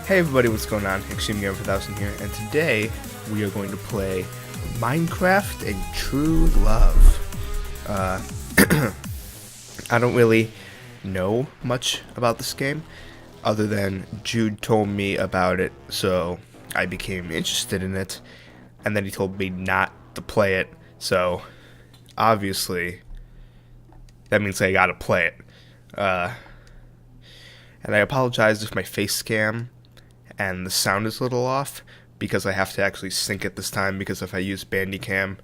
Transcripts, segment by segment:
Hey everybody, what's going on? Extreme Gamer 4000 here, and today we are going to play Minecraft and True Love. I don't really know much about this game, other than Jude told me about it, so I became interested in it, and then he told me not to play it, so obviously that means I gotta play it. And I apologize if my face cam and the sound is a little off, because I have to actually sync it this time, because if I use Bandicam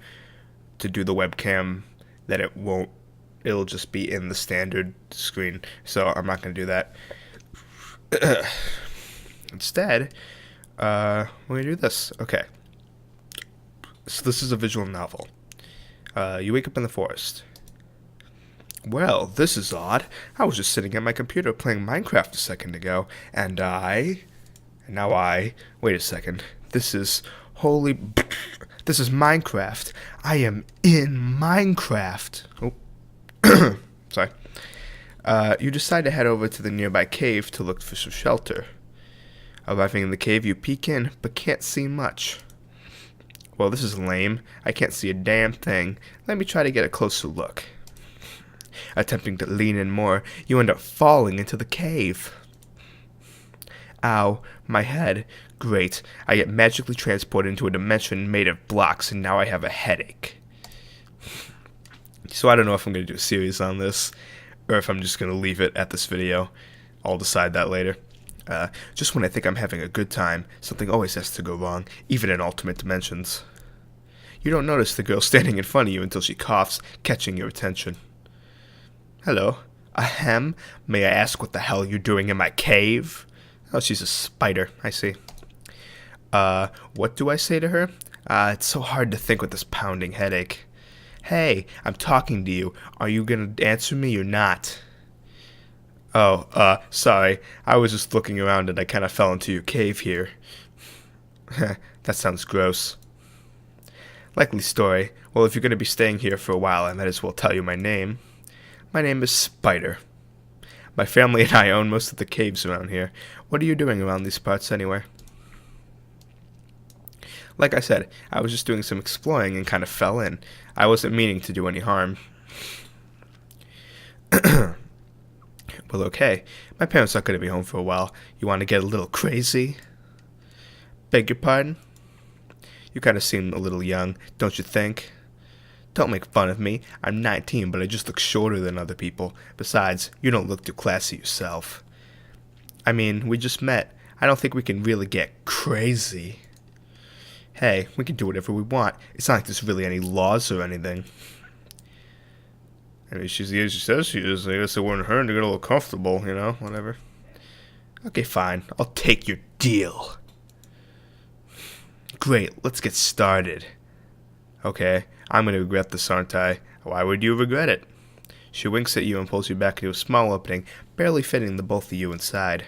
to do the webcam, then it'll just be in the standard screen, so I'm not going to do that. Instead, we're going to do this. Okay. So this is a visual novel. You wake up in the forest. Well, this is odd. I was just sitting at my computer playing Minecraft a second ago, and wait a second. This is Minecraft. I am in Minecraft. Oh, sorry. You decide to head over to the nearby cave to look for some shelter. Arriving in the cave, you peek in, but can't see much. Well, this is lame. I can't see a damn thing. Let me try to get a closer look. Attempting to lean in more, you end up falling into the cave. Ow, my head. Great, I get magically transported into a dimension made of blocks, and now I have a headache. So I don't know if I'm going to do a series on this, or if I'm just going to leave it at this video. I'll decide that later. Just when I think I'm having a good time, something always has to go wrong, even in alternate dimensions. You don't notice the girl standing in front of you until she coughs, catching your attention. Hello. Ahem. May I ask what the hell you're doing in my cave? Oh, she's a spider. I see. What do I say to her? It's so hard to think with this pounding headache. Hey, I'm talking to you. Are you gonna answer me or not? Oh, sorry. I was just looking around and I kind of fell into your cave here. That sounds gross. Likely story. Well, if you're gonna be staying here for a while, I might as well tell you my name. My name is Spider. My family and I own most of the caves around here. What are you doing around these parts anyway? Like I said, I was just doing some exploring and kind of fell in. I wasn't meaning to do any harm. Well, okay. My parents aren't going to be home for a while. You want to get a little crazy? Beg your pardon? You kind of seem a little young, don't you think? Don't make fun of me. I'm 19, but I just look shorter than other people. Besides, you don't look too classy yourself. I mean, we just met. I don't think we can really get crazy. Hey, we can do whatever we want. It's not like there's really any laws or anything. I mean, she's the age she says she is. I guess it wouldn't hurt to get a little comfortable, you know, whatever. Okay, fine. I'll take your deal. Great, let's get started. Okay, I'm going to regret this, aren't I? Why would you regret it? She winks at you and pulls you back into a small opening, barely fitting the both of you inside.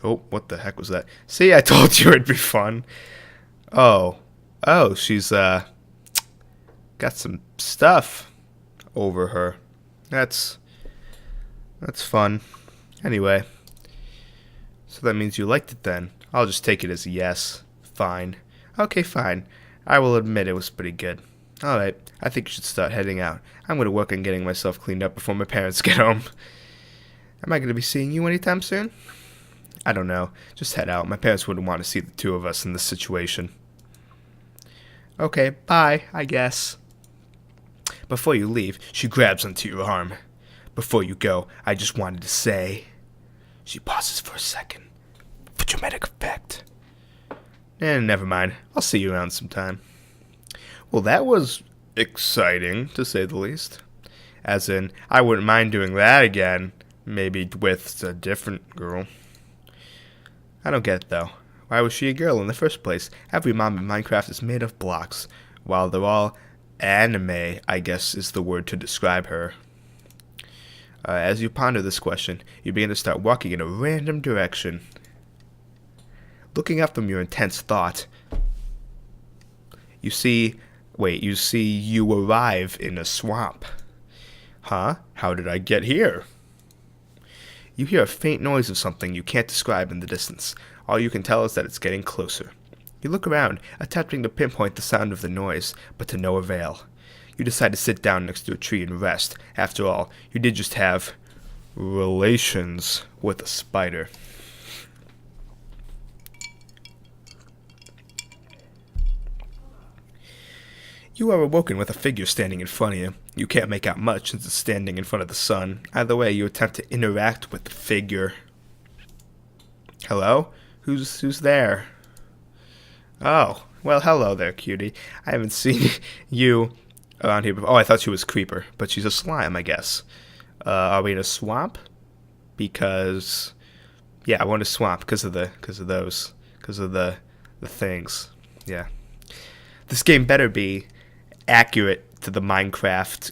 Oh, what the heck was that? See, I told you it'd be fun. Oh, she's, got some stuff over her. That's fun. Anyway, so that means you liked it then. I'll just take it as a yes. Fine. Okay, fine. I will admit it was pretty good. Alright, I think you should start heading out. I'm going to work on getting myself cleaned up before my parents get home. Am I going to be seeing you anytime soon? I don't know. Just head out. My parents wouldn't want to see the two of us in this situation. Okay, bye, I guess. Before you leave, she grabs onto your arm. Before you go, I just wanted to say... She pauses for a second. For dramatic effect. Never mind. I'll see you around sometime. Well, that was exciting, to say the least. As in, I wouldn't mind doing that again. Maybe with a different girl. I don't get it, though. Why was she a girl in the first place? Every mom in Minecraft is made of blocks. While they're all anime, I guess is the word to describe her. As you ponder this question, you begin to start walking in a random direction. Looking up from your intense thought, you arrive in a swamp. Huh? How did I get here? You hear a faint noise of something you can't describe in the distance. All you can tell is that it's getting closer. You look around, attempting to pinpoint the sound of the noise, but to no avail. You decide to sit down next to a tree and rest. After all, you did just have relations with a spider. You are awoken with a figure standing in front of you. You can't make out much since it's standing in front of the sun. Either way, you attempt to interact with the figure. Hello? Who's there? Oh, well, hello there, cutie. I haven't seen you around here before. Oh, I thought she was Creeper, but she's a slime, I guess. Are we in a swamp? Because, yeah, I want a swamp because of the things. Yeah. This game better be accurate to the Minecraft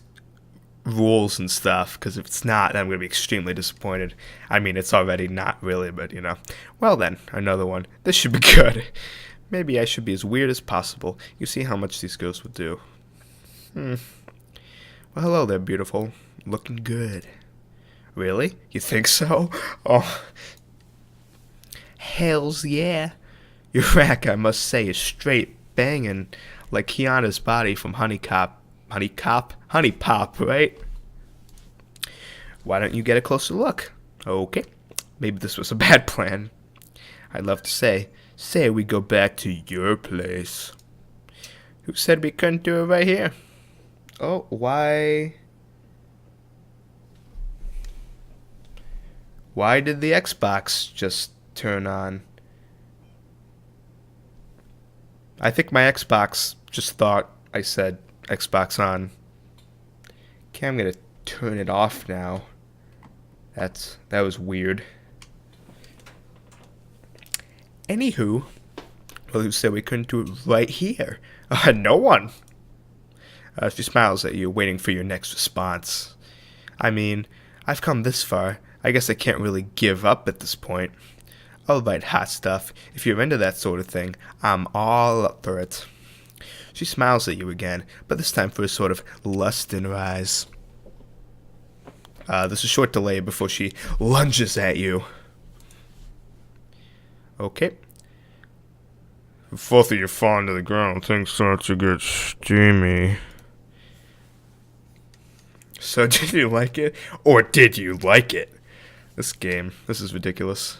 rules and stuff, because if it's not, then I'm going to be extremely disappointed. I mean, it's already not really, but you know. Well then, another one. This should be good. Maybe I should be as weird as possible. You see how much these girls would do. Well, hello there, beautiful. Looking good. Really? You think so? Oh. Hells yeah. Your rack, I must say, is straight banging like Kiana's body from Honey Pop, right? Why don't you get a closer look? Okay. Maybe this was a bad plan. I'd love to say we go back to your place. Who said we couldn't do it right here? Oh, why? Why did the Xbox just turn on? I think my Xbox just thought I said Xbox on. Okay, I'm gonna turn it off now. That was weird. Anywho, well, who said we couldn't do it right here? No one. She smiles at you, waiting for your next response. I mean, I've come this far. I guess I can't really give up at this point. Alright, hot stuff. If you're into that sort of thing, I'm all up for it. She smiles at you again, but this time for a sort of lust in her eyes. There's a short delay before she lunges at you. Okay. If both of you fall into the ground, things start to get steamy. So, did you like it? Or did you like it? This game, this is ridiculous.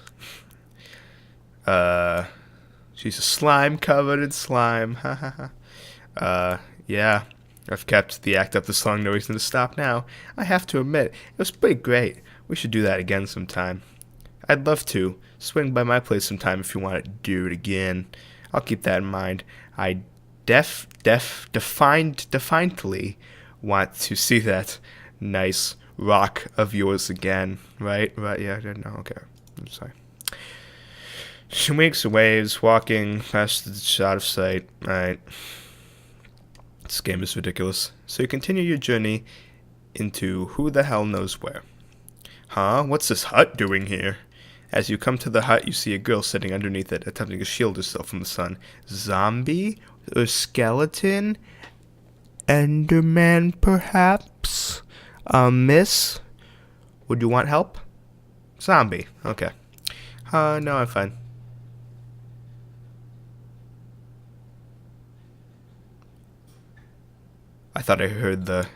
She's a slime covered in slime. Ha ha ha. Yeah. I've kept the act up this long, no reason to stop now. I have to admit, it was pretty great. We should do that again sometime. I'd love to. Swing by my place sometime if you want to do it again. I'll keep that in mind. I defiantly want to see that nice rock of yours again. Right, yeah, no, okay. I'm sorry. She winks and waves, walking past the shot of sight. Alright. This game is ridiculous. So you continue your journey into who the hell knows where. Huh? What's this hut doing here? As you come to the hut, you see a girl sitting underneath it, attempting to shield herself from the sun. Zombie? Or skeleton? Enderman, perhaps? Miss? Would you want help? Zombie. Okay. No, I'm fine. I thought I heard the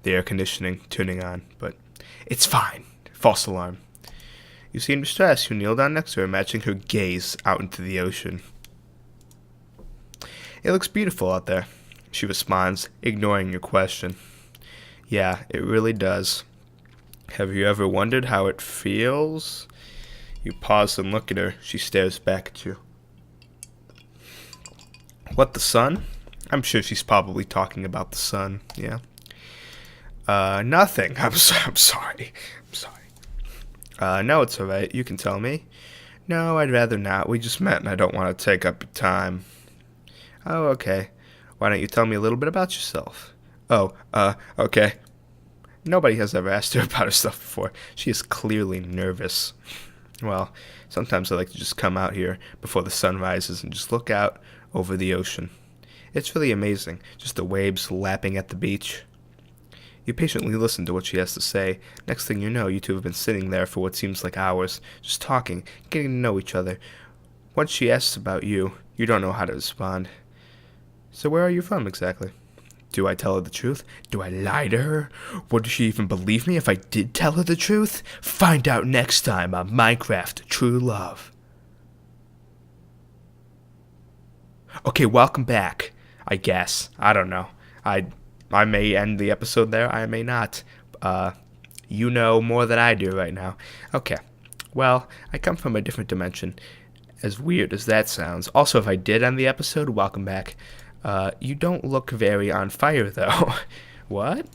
air conditioning tuning on, but it's fine. False alarm. You seem distressed. You kneel down next to her, matching her gaze out into the ocean. It looks beautiful out there, she responds, ignoring your question. Yeah, it really does. Have you ever wondered how it feels? You pause and look at her. She stares back at you. What, the sun? I'm sure she's probably talking about the sun, yeah. Nothing. I'm sorry. No, it's alright. You can tell me. No, I'd rather not. We just met and I don't want to take up your time. Oh, okay. Why don't you tell me a little bit about yourself? Oh, okay. Nobody has ever asked her about herself before. She is clearly nervous. Well, sometimes I like to just come out here before the sun rises and just look out over the ocean. It's really amazing, just the waves lapping at the beach. You patiently listen to what she has to say. Next thing you know, you two have been sitting there for what seems like hours, just talking, getting to know each other. Once she asks about you, you don't know how to respond. So where are you from exactly? Do I tell her the truth? Do I lie to her? Would she even believe me if I did tell her the truth? Find out next time on Minecraft True Love. Okay, welcome back. I guess. I don't know. I may end the episode there. I may not. You know more than I do right now. Okay. Well, I come from a different dimension. As weird as that sounds. Also, if I did end the episode, welcome back. You don't look very on fire, though. What?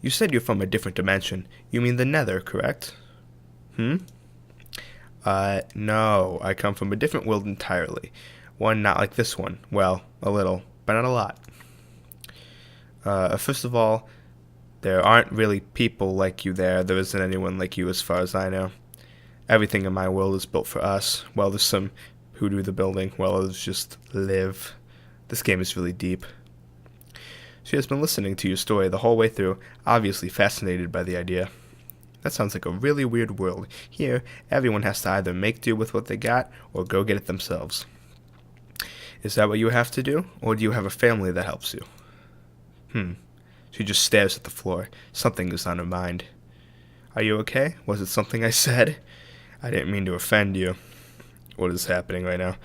You said you're from a different dimension. You mean the Nether, correct? No. I come from a different world entirely. One not like this one. Well, a little, but not a lot. First of all, there aren't really people like you there. There isn't anyone like you as far as I know. Everything in my world is built for us. Well, there's some who do the building, while others just live. This game is really deep. She has been listening to your story the whole way through, obviously fascinated by the idea. That sounds like a really weird world. Here, everyone has to either make do with what they got or go get it themselves. Is that what you have to do, or do you have a family that helps you? She just stares at the floor. Something is on her mind. Are you okay? Was it something I said? I didn't mean to offend you. What is happening right now?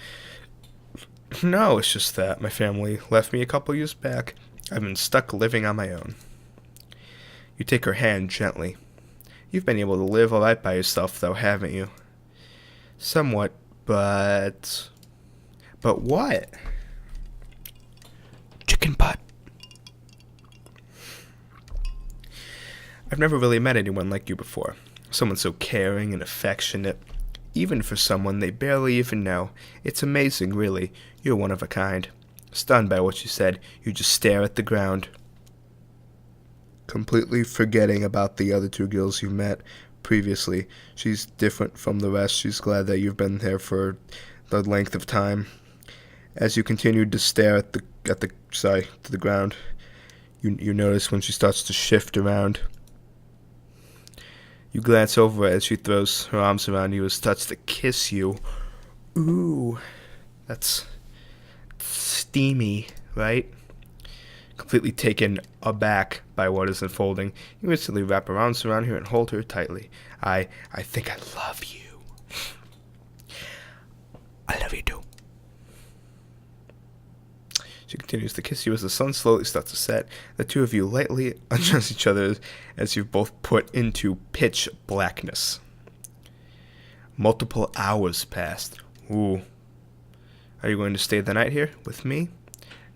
No, it's just that my family left me a couple years back. I've been stuck living on my own. You take her hand gently. You've been able to live all right by yourself, though, haven't you? Somewhat, but... But what? Chicken butt. I've never really met anyone like you before. Someone so caring and affectionate. Even for someone they barely even know. It's amazing, really. You're one of a kind. Stunned by what you said, you just stare at the ground. Completely forgetting about the other two girls you met previously. She's different from the rest. She's glad that you've been there for the length of time. As you continued to stare to the ground, you notice when she starts to shift around. You glance over as she throws her arms around you and starts to kiss you. Ooh, that's steamy, right? Completely taken aback by what is unfolding, you instantly wrap her arms around her and hold her tightly. I think I love you. I love you too. She continues to kiss you as the sun slowly starts to set. The two of you lightly undress each other as you've both put into pitch blackness. Multiple hours passed. Ooh. Are you going to stay the night here with me?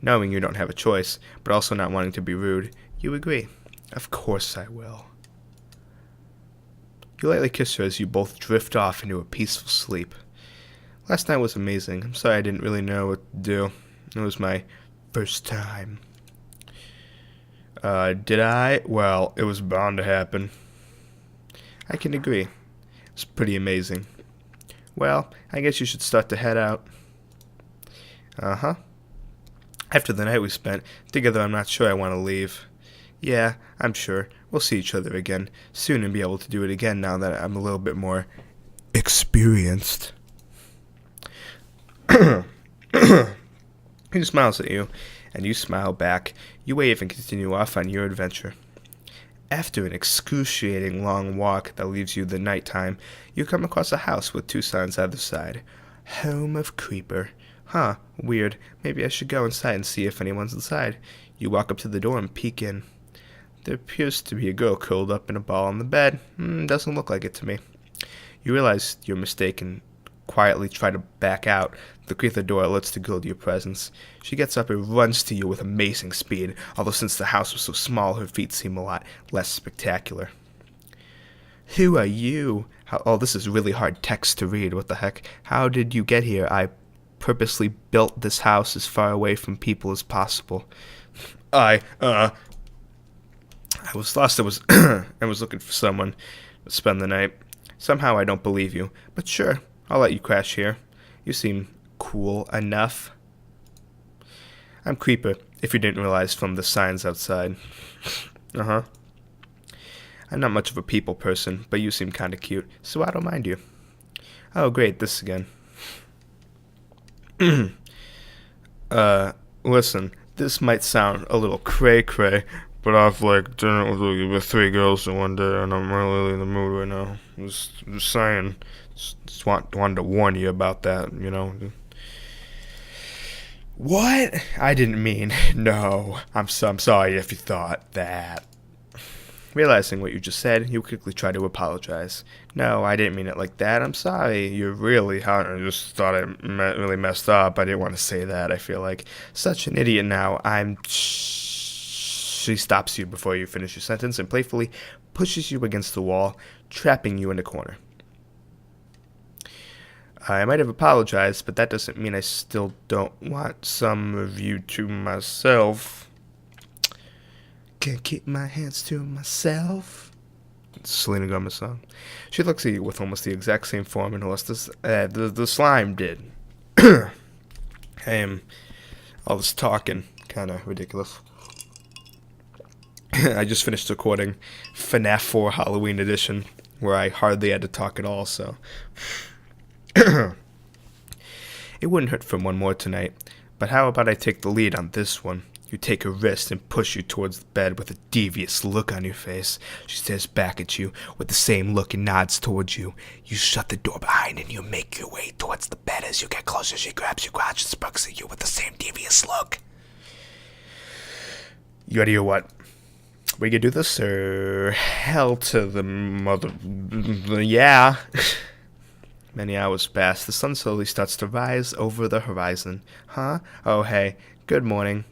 Knowing you don't have a choice, but also not wanting to be rude, you agree. Of course I will. You lightly kiss her as you both drift off into a peaceful sleep. Last night was amazing. I'm sorry I didn't really know what to do. It was my first time. Did I? Well, it was bound to happen. I can agree. It's pretty amazing. Well, I guess you should start to head out. Uh-huh. After the night we spent together, I'm not sure I want to leave. Yeah, I'm sure. We'll see each other again soon and be able to do it again now that I'm a little bit more experienced. He smiles at you, and you smile back. You wave and continue off on your adventure. After an excruciating long walk that leaves you the nighttime, you come across a house with two signs either side. Home of Creeper. Huh, weird. Maybe I should go inside and see if anyone's inside. You walk up to the door and peek in. There appears to be a girl curled up in a ball on the bed. Doesn't look like it to me. You realize your mistake and quietly try to back out. The creak of the door alerts the girl to your presence. She gets up and runs to you with amazing speed, although since the house was so small, her feet seem a lot less spectacular. Who are you? This is really hard text to read. What the heck? How did you get here? I purposely built this house as far away from people as possible. I was lost. I was looking for someone to spend the night. Somehow I don't believe you, but sure, I'll let you crash here. You seem cool enough. I'm Creeper, if you didn't realize from the signs outside. Uh-huh. I'm not much of a people person, but you seem kind of cute, so I don't mind you. Oh, great, this again. Listen, this might sound a little cray-cray, but I've, like, dinner with 3 girls in one day, and I'm really in the mood right now. Just saying. Wanted to warn you about that, you know. What? I didn't mean. No. I'm sorry if you thought that. Realizing what you just said, you quickly try to apologize. No, I didn't mean it like that. I'm sorry. You're really hot. I just thought I really messed up. I didn't want to say that. I feel like such an idiot now. She stops you before you finish your sentence and playfully pushes you against the wall, trapping you in a corner. I might have apologized, but that doesn't mean I still don't want some of you to myself. Can't keep my hands to myself. Selena Gomez song. She looks at you with almost the exact same form and lust as the slime did. All this talking, kind of ridiculous. I just finished recording FNAF 4 Halloween Edition, where I hardly had to talk at all, so... It wouldn't hurt for one more tonight, but how about I take the lead on this one? You take her wrist and push you towards the bed with a devious look on your face. She stares back at you with the same look and nods towards you. You shut the door behind and you make your way towards the bed. As you get closer, she grabs your crotch and sparks at you with the same devious look. You ready or what? We can do this, or hell to the mother... Yeah. Many hours pass. The sun slowly starts to rise over the horizon. Huh? Oh, hey. Good morning.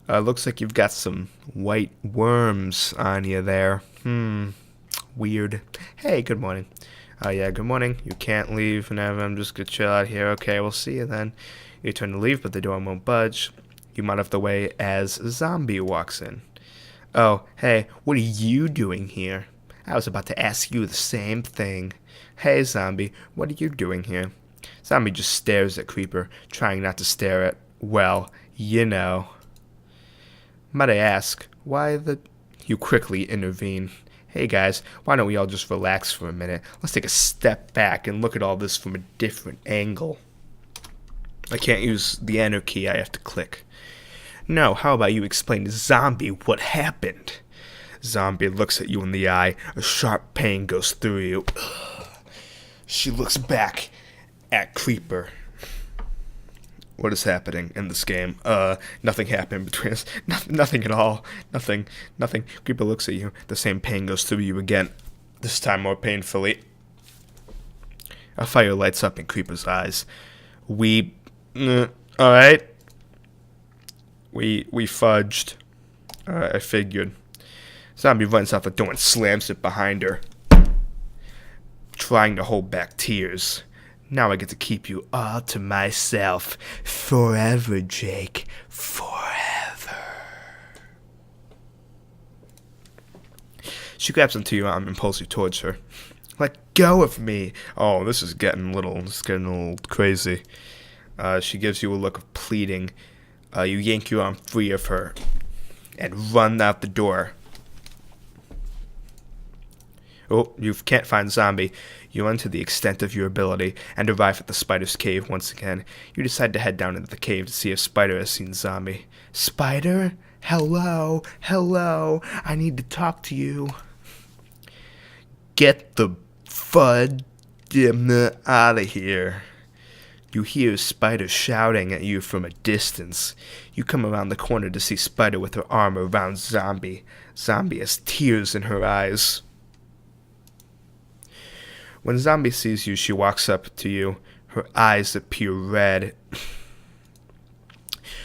Looks like you've got some white worms on you there. Weird. Hey, good morning. Yeah, good morning. You can't leave. Never. I'm just gonna chill out here. Okay, we'll see you then. You turn to leave, but the door won't budge. You mount off the way as a zombie walks in. Oh, hey, what are you doing here? I was about to ask you the same thing. Hey, zombie, what are you doing here? Zombie just stares at Creeper, trying not to stare at, well, you know. Might I ask, why the... You quickly intervene. Hey guys, why don't we all just relax for a minute? Let's take a step back and look at all this from a different angle. I can't use the enter key, I have to click. No, how about you explain to Zombie what happened? Zombie looks at you in the eye. A sharp pain goes through you. She looks back at Creeper. What is happening in this game? Nothing happened between us. Nothing at all. Nothing. Creeper looks at you. The same pain goes through you again. This time more painfully. A fire lights up in Creeper's eyes. Alright. We fudged. I figured. Zombie runs out the door and slams it behind her, trying to hold back tears. Now I get to keep you all to myself forever, Jake. Forever. She grabs onto your arm and pulls you towards her. Let go of me. Oh, this is getting a little crazy. She gives you a look of pleading. You yank your arm free of her and run out the door. Oh, you can't find Zombie. You run to the extent of your ability and arrive at the Spider's cave once again. You decide to head down into the cave to see if Spider has seen Zombie. Spider? Hello? I need to talk to you. Get the fud out of here. You hear Spider shouting at you from a distance. You come around the corner to see Spider with her arm around Zombie. Zombie has tears in her eyes. When Zombie sees you, she walks up to you. Her eyes appear red.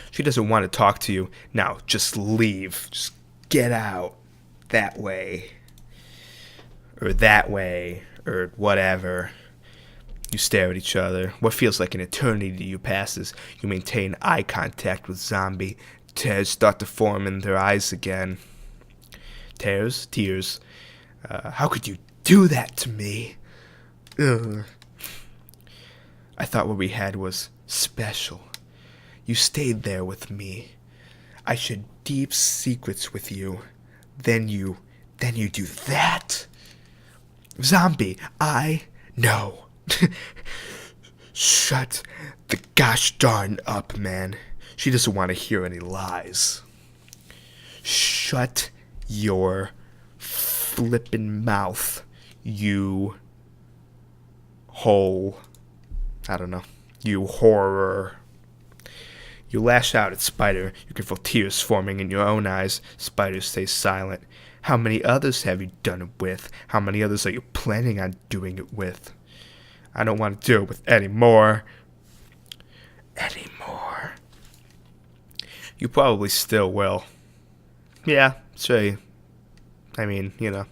She doesn't want to talk to you. Now, just leave. Just get out. That way. Or that way. Or whatever. You stare at each other. What feels like an eternity to you passes. You maintain eye contact with Zombie. Tears start to form in their eyes again. Tears? How could you do that to me? Ugh. I thought what we had was special. You stayed there with me. I shared deep secrets with you. Then you do that. Zombie, I know. Shut the gosh darn up, man. She doesn't want to hear any lies. Shut your flippin' mouth, you whole, I don't know, you horror. You lash out at Spider. You can feel tears forming in your own eyes. Spider stays silent. How many others have you done it with? How many others are you planning on doing it with? I don't want to do it with any more. Anymore. You probably still will. Yeah, sure. I mean, you know.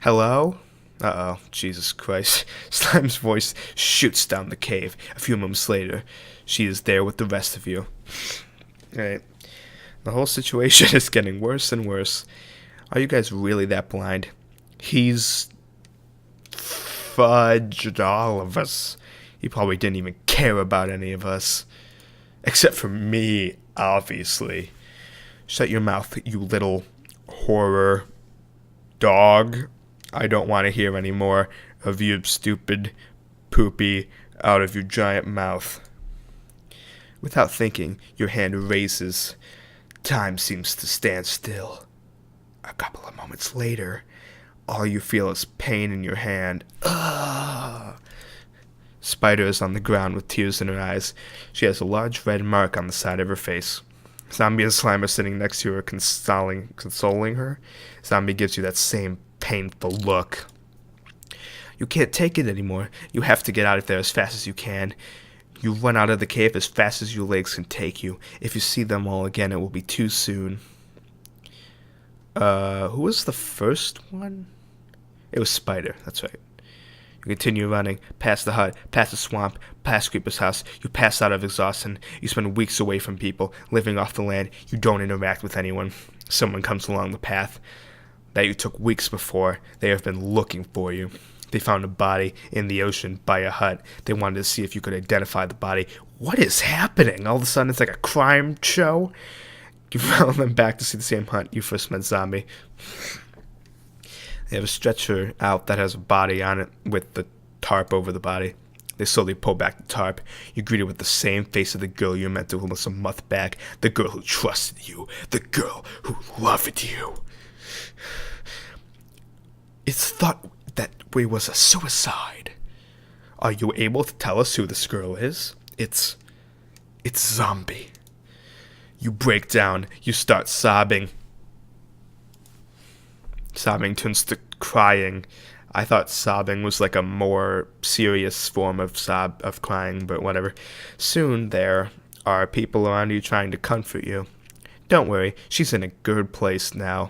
Hello? Uh-oh, Jesus Christ. Slime's voice shoots down the cave. A few moments later, she is there with the rest of you. Alright. The whole situation is getting worse and worse. Are you guys really that blind? He's fudged all of us. He probably didn't even care about any of us. Except for me, obviously. Shut your mouth, you little horror dog. I don't want to hear any more of your stupid poopy out of your giant mouth. Without thinking, your hand raises. Time seems to stand still. A couple of moments later, all you feel is pain in your hand. Ugh. Spider is on the ground with tears in her eyes. She has a large red mark on the side of her face. Zombie and Slime are sitting next to her, consoling her. Zombie gives you that same painful look. You can't take it anymore. You have to get out of there as fast as you can. You run out of the cave as fast as your legs can take you. If you see them all again, it will be too soon. Who was the first one? It was Spider, that's right. You continue running, past the hut, past the swamp, past Creeper's house. You pass out of exhaustion. You spend weeks away from people, living off the land. You don't interact with anyone. Someone comes along the path that you took weeks before. They have been looking for you. They found a body in the ocean by a hut. They wanted to see if you could identify the body. What is happening? All of a sudden it's like a crime show? You follow them back to see the same hut you first met Zombie. They have a stretcher out that has a body on it with the tarp over the body. They slowly pull back the tarp. You're greeted with the same face of the girl you met to Melissa Muth back. The girl who trusted you. The girl who loved you. It's thought that we was a suicide. Are you able to tell us who this girl is? It's Zombie. You break down. You start sobbing. Sobbing turns to crying. I thought sobbing was like a more serious form of crying, but whatever. Soon there are people around you trying to comfort you. Don't worry, she's in a good place now.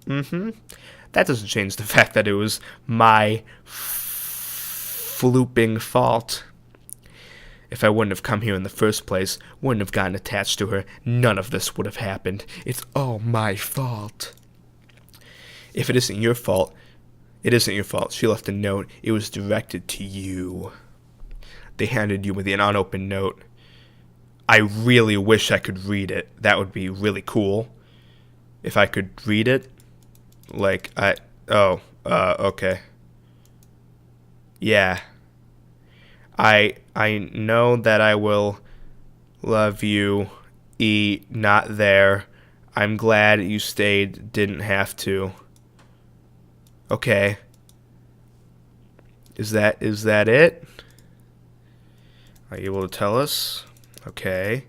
That doesn't change the fact that it was my flooping fault. If I wouldn't have come here in the first place, wouldn't have gotten attached to her, none of this would have happened. It's all my fault. If it isn't your fault, it isn't your fault. She left a note. It was directed to you. They handed you with an unopened note. I really wish I could read it. That would be really cool. If I could read it. Like, okay. Yeah. I know that I will love you. Not there. I'm glad you stayed. Didn't have to. Okay. Is that it? Are you able to tell us? Okay.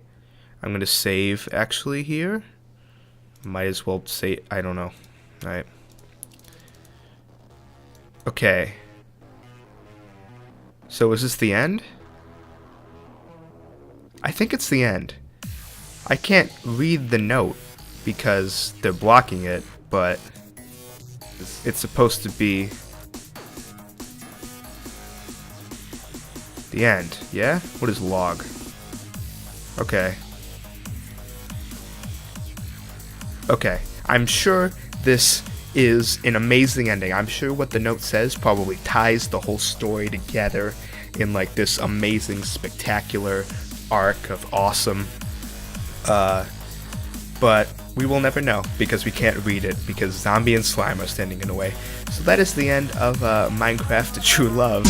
I'm going to save actually here. Might as well say, I don't know. Alright. Okay. So is this the end? I think it's the end. I can't read the note because they're blocking it, but it's supposed to be the end, yeah? What is log? Okay. Okay, I'm sure this is an amazing ending. I'm sure what the note says probably ties the whole story together in like this amazing, spectacular arc of awesome. But We will never know because we can't read it because zombie and slime are standing in the way. So that is the end of Minecraft True Love.